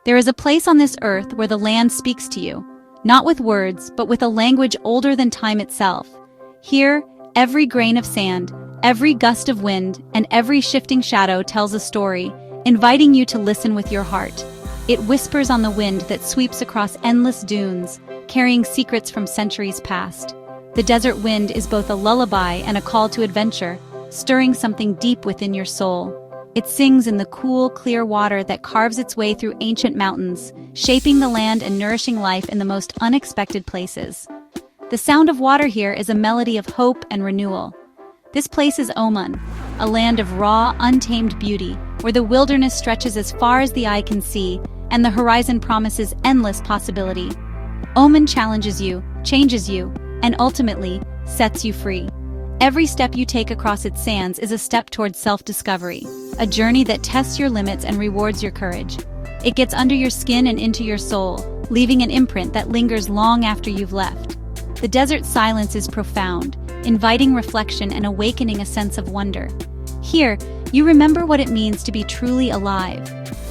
There is a place on this earth where the land speaks to you, not with words, but with a language older than time itself. Here, every grain of sand, every gust of wind, and every shifting shadow tells a story, inviting you to listen with your heart. It whispers on the wind that sweeps across endless dunes, carrying secrets from centuries past. The desert wind is both a lullaby and a call to adventure, stirring something deep within your soul. It sings in the cool, clear water that carves its way through ancient mountains, shaping the land and nourishing life in the most unexpected places. The sound of water here is a melody of hope and renewal. This place is Oman, a land of raw, untamed beauty, where the wilderness stretches as far as the eye can see, and the horizon promises endless possibility. Oman challenges you, changes you, and ultimately, sets you free. Every step you take across its sands is a step towards self-discovery, a journey that tests your limits and rewards your courage. It gets under your skin and into your soul, leaving an imprint that lingers long after you've left. The desert silence is profound, inviting reflection and awakening a sense of wonder. Here, you remember what it means to be truly alive.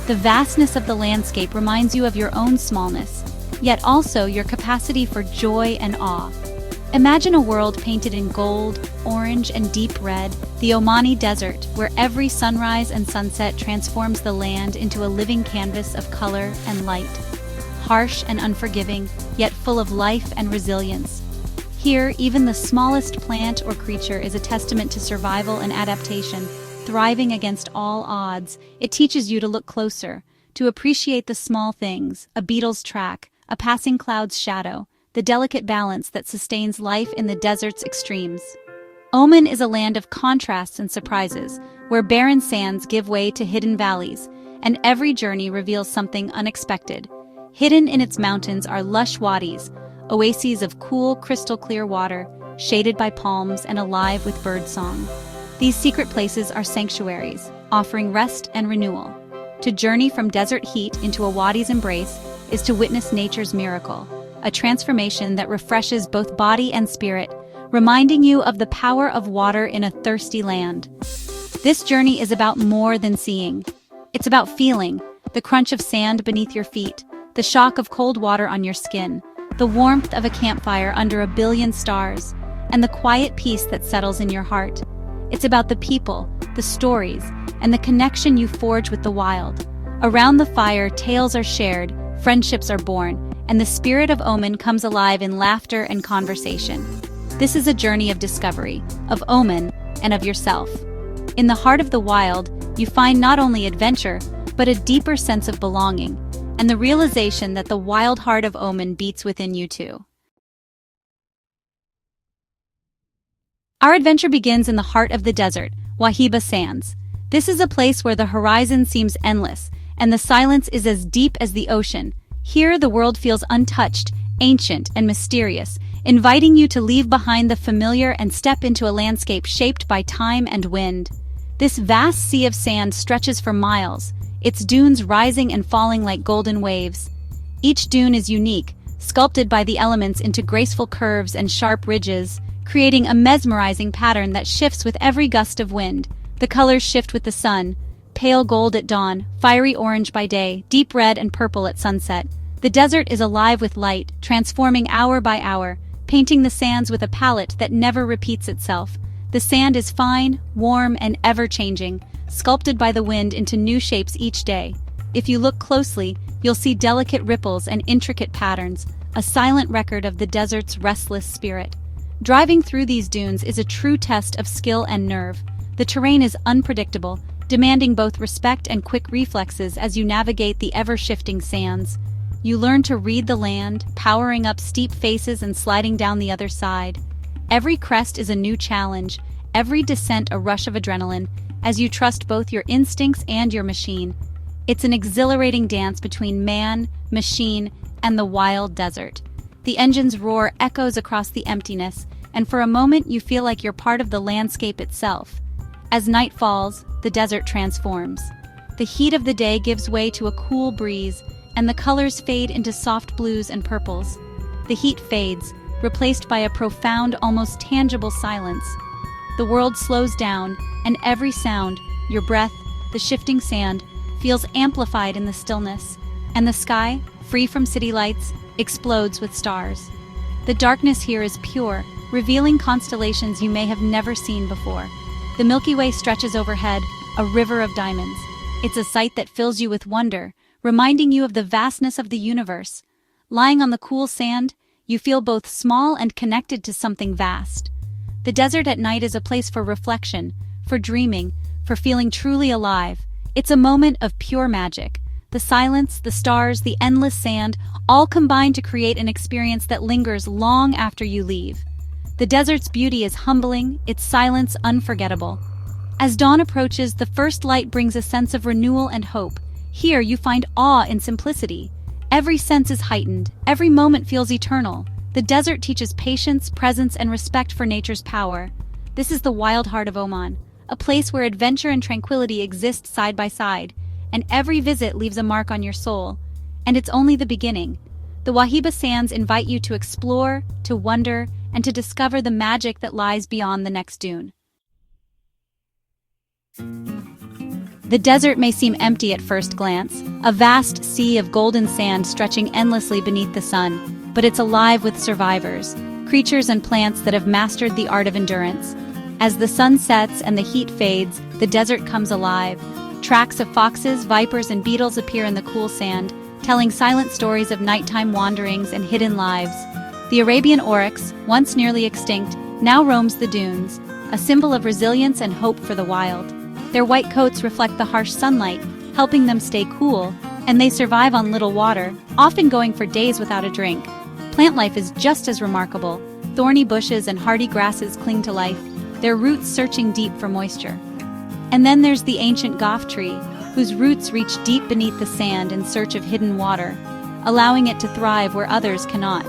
The vastness of the landscape reminds you of your own smallness, yet also your capacity for joy and awe. Imagine a world painted in gold, orange, and deep red, the Omani desert, where every sunrise and sunset transforms the land into a living canvas of color and light. Harsh and unforgiving, yet full of life and resilience. Here, even the smallest plant or creature is a testament to survival and adaptation, thriving against all odds. It teaches you to look closer, to appreciate the small things, a beetle's track, a passing cloud's shadow, the delicate balance that sustains life in the desert's extremes. Oman is a land of contrasts and surprises, where barren sands give way to hidden valleys, and every journey reveals something unexpected. Hidden in its mountains are lush wadis, oases of cool, crystal-clear water, shaded by palms and alive with birdsong. These secret places are sanctuaries, offering rest and renewal. To journey from desert heat into a wadi's embrace is to witness nature's miracle, a transformation that refreshes both body and spirit, reminding you of the power of water in a thirsty land. This journey is about more than seeing. It's about feeling the crunch of sand beneath your feet, the shock of cold water on your skin, the warmth of a campfire under a billion stars, and the quiet peace that settles in your heart. It's about the people, the stories, and the connection you forge with the wild. Around the fire, tales are shared, friendships are born, and the spirit of Oman comes alive in laughter and conversation. This is a journey of discovery, of Oman, and of yourself. In the heart of the wild, you find not only adventure, but a deeper sense of belonging, and the realization that the wild heart of Oman beats within you too. Our adventure begins in the heart of the desert, Wahiba Sands. This is a place where the horizon seems endless, and the silence is as deep as the ocean. Here, the world feels untouched, ancient, and mysterious, inviting you to leave behind the familiar and step into a landscape shaped by time and wind. This vast sea of sand stretches for miles, its dunes rising and falling like golden waves. Each dune is unique, sculpted by the elements into graceful curves and sharp ridges, creating a mesmerizing pattern that shifts with every gust of wind. The colors shift with the sun, pale gold at dawn, fiery orange by day, deep red and purple at sunset. The desert is alive with light, transforming hour by hour, painting the sands with a palette that never repeats itself. The sand is fine, warm, and ever-changing, sculpted by the wind into new shapes each day. If you look closely, you'll see delicate ripples and intricate patterns, a silent record of the desert's restless spirit. Driving through these dunes is a true test of skill and nerve. The terrain is unpredictable, demanding both respect and quick reflexes as you navigate the ever-shifting sands. You learn to read the land, powering up steep faces and sliding down the other side. Every crest is a new challenge, every descent a rush of adrenaline, as you trust both your instincts and your machine. It's an exhilarating dance between man, machine, and the wild desert. The engine's roar echoes across the emptiness, and for a moment you feel like you're part of the landscape itself. As night falls, the desert transforms. The heat of the day gives way to a cool breeze, and the colors fade into soft blues and purples. The heat fades, replaced by a profound, almost tangible silence. The world slows down, and every sound, your breath, the shifting sand, feels amplified in the stillness. And the sky, free from city lights, explodes with stars. The darkness here is pure, revealing constellations you may have never seen before. The Milky Way stretches overhead, a river of diamonds. It's a sight that fills you with wonder, reminding you of the vastness of the universe. Lying on the cool sand, you feel both small and connected to something vast. The desert at night is a place for reflection, for dreaming, for feeling truly alive. It's a moment of pure magic. The silence, the stars, the endless sand, all combine to create an experience that lingers long after you leave. The desert's beauty is humbling, its silence unforgettable. As dawn approaches, the first light brings a sense of renewal and hope. Here you find awe in simplicity. Every sense is heightened, every moment feels eternal. The desert teaches patience, presence, and respect for nature's power. This is the wild heart of Oman, a place where adventure and tranquility exist side by side, and every visit leaves a mark on your soul. And it's only the beginning. The Wahiba Sands invite you to explore, to wonder, and to discover the magic that lies beyond the next dune. The desert may seem empty at first glance, a vast sea of golden sand stretching endlessly beneath the sun, but it's alive with survivors, creatures and plants that have mastered the art of endurance. As the sun sets and the heat fades, the desert comes alive. Tracks of foxes, vipers, and beetles appear in the cool sand, telling silent stories of nighttime wanderings and hidden lives. The Arabian oryx, once nearly extinct, now roams the dunes, a symbol of resilience and hope for the wild. Their white coats reflect the harsh sunlight, helping them stay cool, and they survive on little water, often going for days without a drink. Plant life is just as remarkable. Thorny bushes and hardy grasses cling to life, their roots searching deep for moisture. And then there's the ancient goff tree, whose roots reach deep beneath the sand in search of hidden water, allowing it to thrive where others cannot.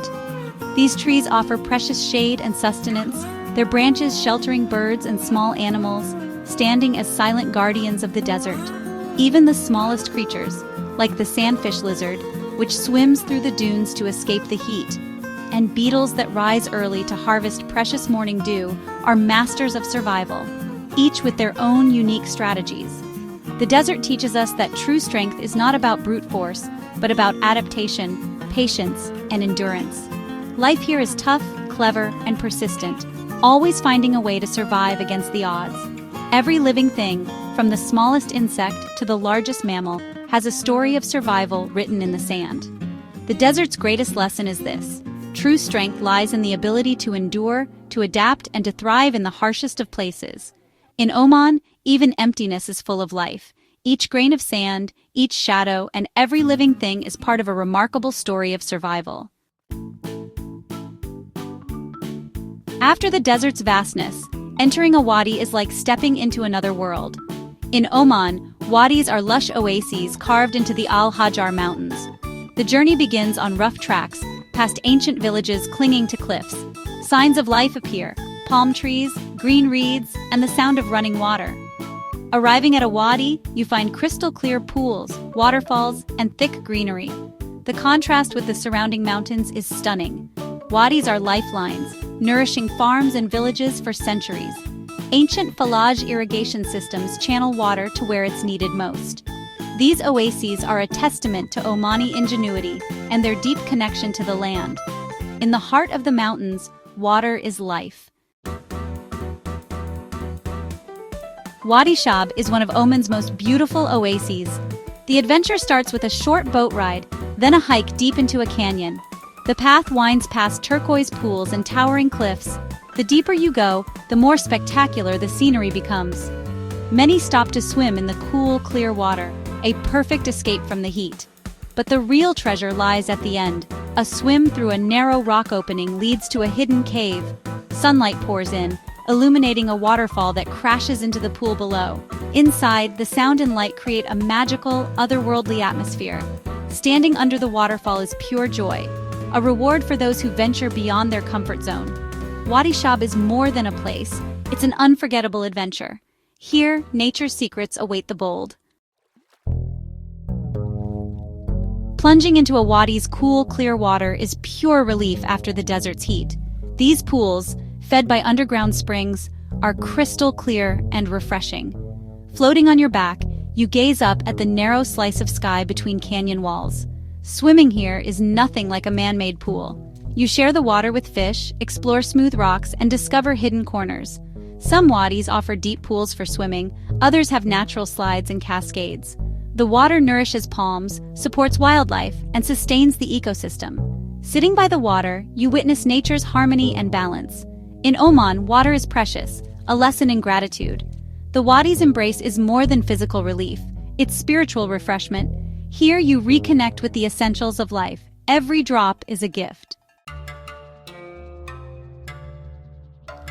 These trees offer precious shade and sustenance, their branches sheltering birds and small animals, standing as silent guardians of the desert. Even the smallest creatures, like the sandfish lizard, which swims through the dunes to escape the heat, and beetles that rise early to harvest precious morning dew, are masters of survival, each with their own unique strategies. The desert teaches us that true strength is not about brute force, but about adaptation, patience, and endurance. Life here is tough, clever, and persistent, always finding a way to survive against the odds. Every living thing, from the smallest insect to the largest mammal, has a story of survival written in the sand. The desert's greatest lesson is this: true strength lies in the ability to endure, to adapt, and to thrive in the harshest of places. In Oman, even emptiness is full of life. Each grain of sand, each shadow, and every living thing is part of a remarkable story of survival. After the desert's vastness, entering a wadi is like stepping into another world. In Oman, wadis are lush oases carved into the Al-Hajar Mountains. The journey begins on rough tracks, past ancient villages clinging to cliffs. Signs of life appear: palm trees, green reeds, and the sound of running water. Arriving at a wadi, you find crystal-clear pools, waterfalls, and thick greenery. The contrast with the surrounding mountains is stunning. Wadis are lifelines, nourishing farms and villages for centuries. Ancient falaj irrigation systems channel water to where it's needed most. These oases are a testament to Omani ingenuity and their deep connection to the land. In the heart of the mountains, water is life. Wadi Shab is one of Oman's most beautiful oases. The adventure starts with a short boat ride, then a hike deep into a canyon. The path winds past turquoise pools and towering cliffs. The deeper you go, the more spectacular the scenery becomes. Many stop to swim in the cool, clear water, a perfect escape from the heat. But the real treasure lies at the end. A swim through a narrow rock opening leads to a hidden cave. Sunlight pours in, illuminating a waterfall that crashes into the pool below. Inside, the sound and light create a magical, otherworldly atmosphere. Standing under the waterfall is pure joy, a reward for those who venture beyond their comfort zone. Wadi Shab is more than a place, it's an unforgettable adventure. Here, nature's secrets await the bold. Plunging into a wadi's cool, clear water is pure relief after the desert's heat. These pools, fed by underground springs, are crystal clear and refreshing. Floating on your back, You gaze up at the narrow slice of sky between canyon walls. Swimming here is nothing like a man-made pool. You share the water with fish, explore smooth rocks, and discover hidden corners. Some wadis offer deep pools for swimming, others have natural slides and cascades. The water nourishes palms, supports wildlife, and sustains the ecosystem. Sitting by the water, you witness nature's harmony and balance. In Oman, water is precious, a lesson in gratitude. The wadi's embrace is more than physical relief, it's spiritual refreshment. Here you reconnect with the essentials of life. Every drop is a gift.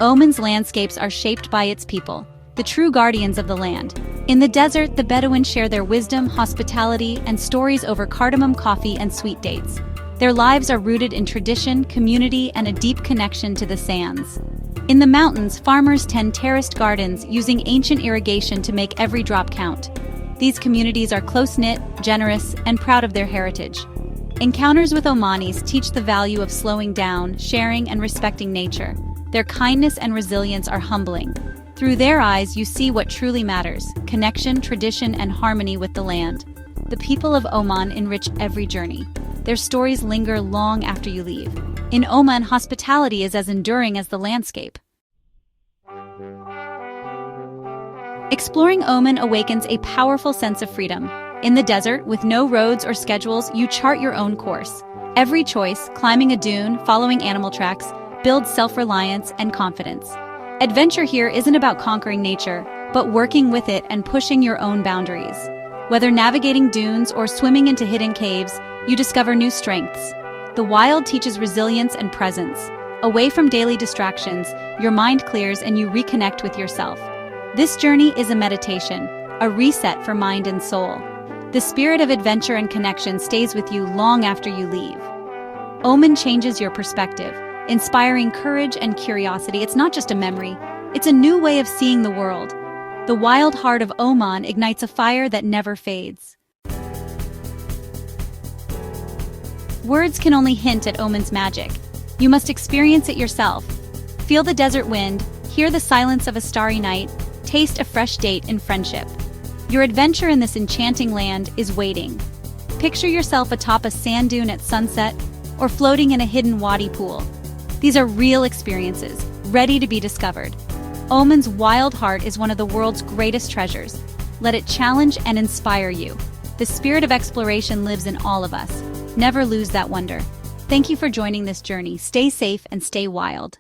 Oman's landscapes are shaped by its people, the true guardians of the land. In the desert, the Bedouins share their wisdom, hospitality, and stories over cardamom coffee and sweet dates. Their lives are rooted in tradition, community, and a deep connection to the sands. In the mountains, farmers tend terraced gardens using ancient irrigation to make every drop count. These communities are close-knit, generous, and proud of their heritage. Encounters with Omanis teach the value of slowing down, sharing, and respecting nature. Their kindness and resilience are humbling. Through their eyes, you see what truly matters: connection, tradition, and harmony with the land. The people of Oman enrich every journey. Their stories linger long after you leave. In Oman, hospitality is as enduring as the landscape. Exploring Oman awakens a powerful sense of freedom. In the desert, with no roads or schedules, you chart your own course. Every choice, climbing a dune, following animal tracks, builds self-reliance and confidence. Adventure here isn't about conquering nature, but working with it and pushing your own boundaries. Whether navigating dunes or swimming into hidden caves, you discover new strengths. The wild teaches resilience and presence. Away from daily distractions, your mind clears and you reconnect with yourself. This journey is a meditation, a reset for mind and soul. The spirit of adventure and connection stays with you long after you leave. Oman changes your perspective, inspiring courage and curiosity. It's not just a memory, it's a new way of seeing the world. The wild heart of Oman ignites a fire that never fades. Words can only hint at Oman's magic. You must experience it yourself. Feel the desert wind, hear the silence of a starry night, taste a fresh date in friendship. Your adventure in this enchanting land is waiting. Picture yourself atop a sand dune at sunset or floating in a hidden wadi pool. These are real experiences, ready to be discovered. Oman's wild heart is one of the world's greatest treasures. Let it challenge and inspire you. The spirit of exploration lives in all of us. Never lose that wonder. Thank you for joining this journey. Stay safe and stay wild.